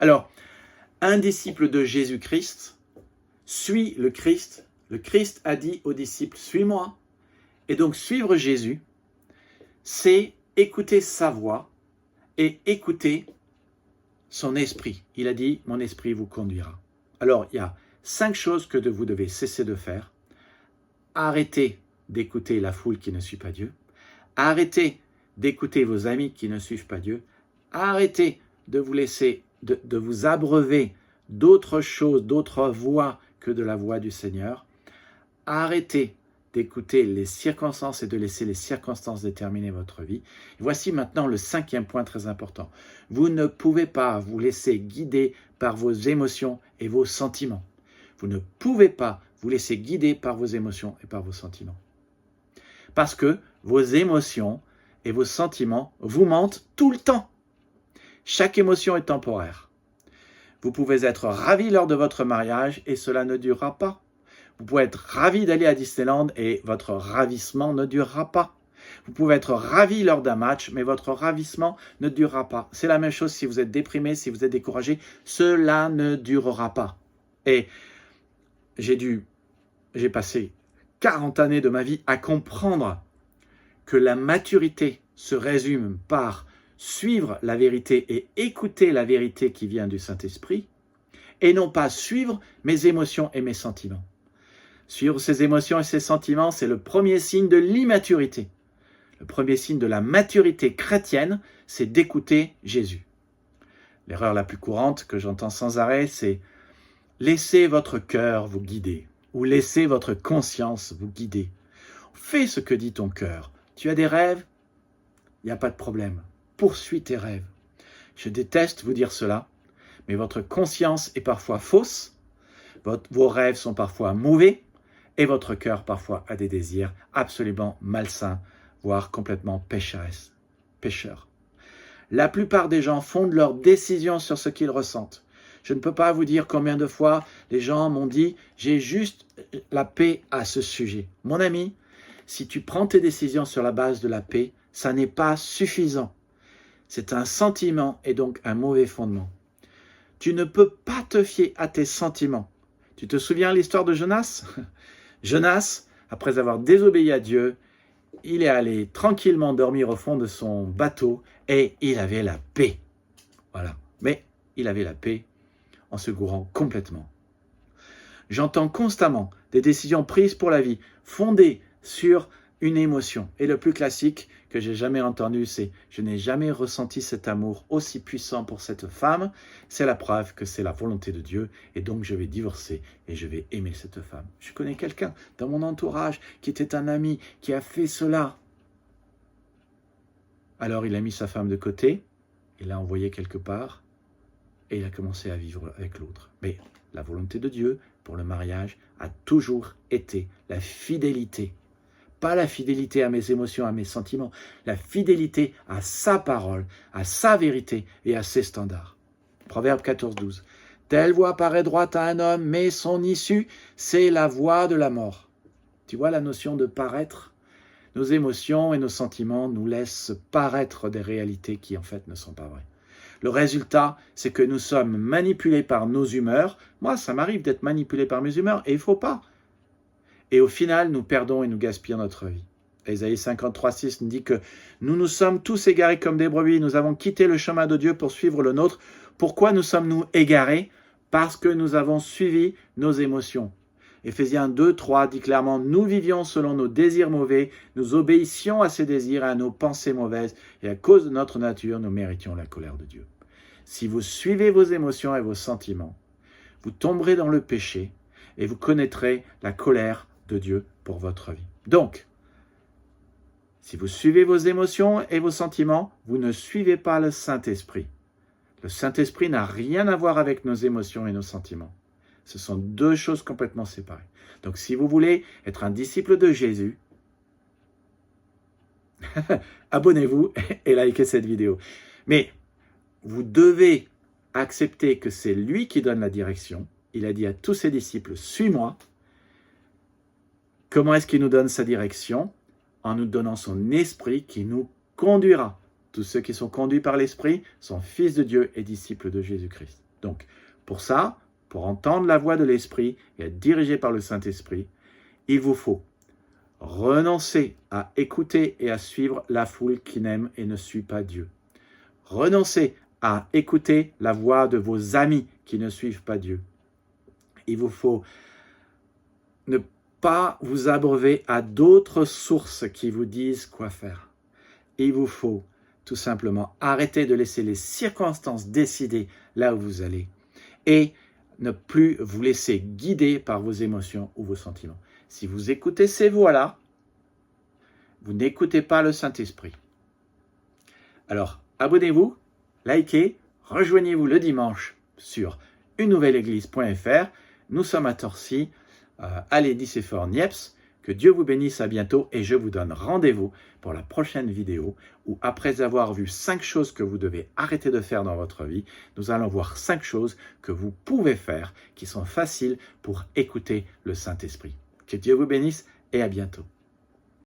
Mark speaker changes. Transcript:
Speaker 1: Alors, un disciple de Jésus-Christ suit le Christ. Le Christ a dit aux disciples, suis-moi. Et donc, suivre Jésus, c'est écouter sa voix et écouter son esprit. Il a dit, mon esprit vous conduira. Alors, il y a 5 choses que vous devez cesser de faire. Arrêtez d'écouter la foule qui ne suit pas Dieu. Arrêtez d'écouter vos amis qui ne suivent pas Dieu. Arrêtez de vous laisser, de vous abreuver d'autres choses, d'autres voix que de la voix du Seigneur. Arrêtez d'écouter les circonstances et de laisser les circonstances déterminer votre vie. Voici maintenant le 5e point très important. Vous ne pouvez pas vous laisser guider par vos émotions et vos sentiments. Vous ne pouvez pas vous laisser guider par vos émotions et par vos sentiments. Parce que vos émotions et vos sentiments vous mentent tout le temps. Chaque émotion est temporaire. Vous pouvez être ravi lors de votre mariage et cela ne durera pas. Vous pouvez être ravi d'aller à Disneyland et votre ravissement ne durera pas. Vous pouvez être ravi lors d'un match, mais votre ravissement ne durera pas. C'est la même chose si vous êtes déprimé, si vous êtes découragé, cela ne durera pas. Et j'ai passé 40 années de ma vie à comprendre que la maturité se résume par suivre la vérité et écouter la vérité qui vient du Saint-Esprit, et non pas suivre mes émotions et mes sentiments. Suivre ses émotions et ses sentiments, c'est le premier signe de l'immaturité. Le premier signe de la maturité chrétienne, c'est d'écouter Jésus. L'erreur la plus courante que j'entends sans arrêt, c'est « laissez votre cœur vous guider » ou « laissez votre conscience vous guider ». Fais ce que dit ton cœur. Tu as des rêves? Il n'y a pas de problème. Poursuis tes rêves. Je déteste vous dire cela, mais votre conscience est parfois fausse, vos rêves sont parfois mauvais, et votre cœur parfois a des désirs absolument malsains, voire complètement pécheurs. La plupart des gens fondent leurs décisions sur ce qu'ils ressentent. Je ne peux pas vous dire combien de fois les gens m'ont dit « j'ai juste la paix à ce sujet ». Mon ami, si tu prends tes décisions sur la base de la paix, ça n'est pas suffisant. C'est un sentiment et donc un mauvais fondement. Tu ne peux pas te fier à tes sentiments. Tu te souviens l'histoire de Jonas? Jonas, après avoir désobéi à Dieu, il est allé tranquillement dormir au fond de son bateau et il avait la paix. Voilà. Mais il avait la paix en se gourant complètement. J'entends constamment des décisions prises pour la vie, fondées sur une émotion. Et le plus classique que j'ai jamais entendu, c'est « je n'ai jamais ressenti cet amour aussi puissant pour cette femme, c'est la preuve que c'est la volonté de Dieu et donc je vais divorcer et je vais aimer cette femme. » Je connais quelqu'un dans mon entourage qui était un ami qui a fait cela. Alors il a mis sa femme de côté, il l'a envoyée quelque part et il a commencé à vivre avec l'autre. Mais la volonté de Dieu pour le mariage a toujours été la fidélité. Pas la fidélité à mes émotions, à mes sentiments, la fidélité à sa parole, à sa vérité et à ses standards. Proverbe 14, 12. Telle voie paraît droite à un homme, mais son issue, c'est la voie de la mort. Tu vois la notion de paraître? Nos émotions et nos sentiments nous laissent paraître des réalités qui en fait ne sont pas vraies. Le résultat, c'est que nous sommes manipulés par nos humeurs. Moi, ça m'arrive d'être manipulé par mes humeurs et il ne faut pas. Et au final, nous perdons et nous gaspillons notre vie. Ésaïe 53,6 nous dit que nous sommes tous égarés comme des brebis. Nous avons quitté le chemin de Dieu pour suivre le nôtre. Pourquoi nous sommes-nous égarés? Parce que nous avons suivi nos émotions. Éphésiens 2,3 dit clairement « Nous vivions selon nos désirs mauvais, nous obéissions à ces désirs et à nos pensées mauvaises, et à cause de notre nature, nous méritions la colère de Dieu. » Si vous suivez vos émotions et vos sentiments, vous tomberez dans le péché et vous connaîtrez la colère de Dieu pour votre vie. Donc, si vous suivez vos émotions et vos sentiments, vous ne suivez pas le Saint-Esprit. Le Saint-Esprit n'a rien à voir avec nos émotions et nos sentiments. Ce sont deux choses complètement séparées. Donc, si vous voulez être un disciple de Jésus, abonnez-vous et likez cette vidéo. Mais vous devez accepter que c'est lui qui donne la direction. Il a dit à tous ses disciples, « Suis-moi ». Comment est-ce qu'il nous donne sa direction? En nous donnant son esprit qui nous conduira. Tous ceux qui sont conduits par l'esprit sont fils de Dieu et disciples de Jésus-Christ. Donc, pour ça, pour entendre la voix de l'Esprit et être dirigé par le Saint-Esprit, il vous faut renoncer à écouter et à suivre la foule qui n'aime et ne suit pas Dieu. Renoncer à écouter la voix de vos amis qui ne suivent pas Dieu. Il vous faut ne pas vous abreuver à d'autres sources qui vous disent quoi faire. Il vous faut tout simplement arrêter de laisser les circonstances décider là où vous allez et ne plus vous laisser guider par vos émotions ou vos sentiments. Si vous écoutez ces voix-là, vous n'écoutez pas le Saint-Esprit. Alors, abonnez-vous, likez, rejoignez-vous le dimanche sur unenouvelleéglise.fr. Nous sommes à Torcy, à l'Édicéphore Niepce. Que Dieu vous bénisse, à bientôt et je vous donne rendez-vous pour la prochaine vidéo où, après avoir vu 5 choses que vous devez arrêter de faire dans votre vie, nous allons voir 5 choses que vous pouvez faire qui sont faciles pour écouter le Saint-Esprit. Que Dieu vous bénisse et à bientôt.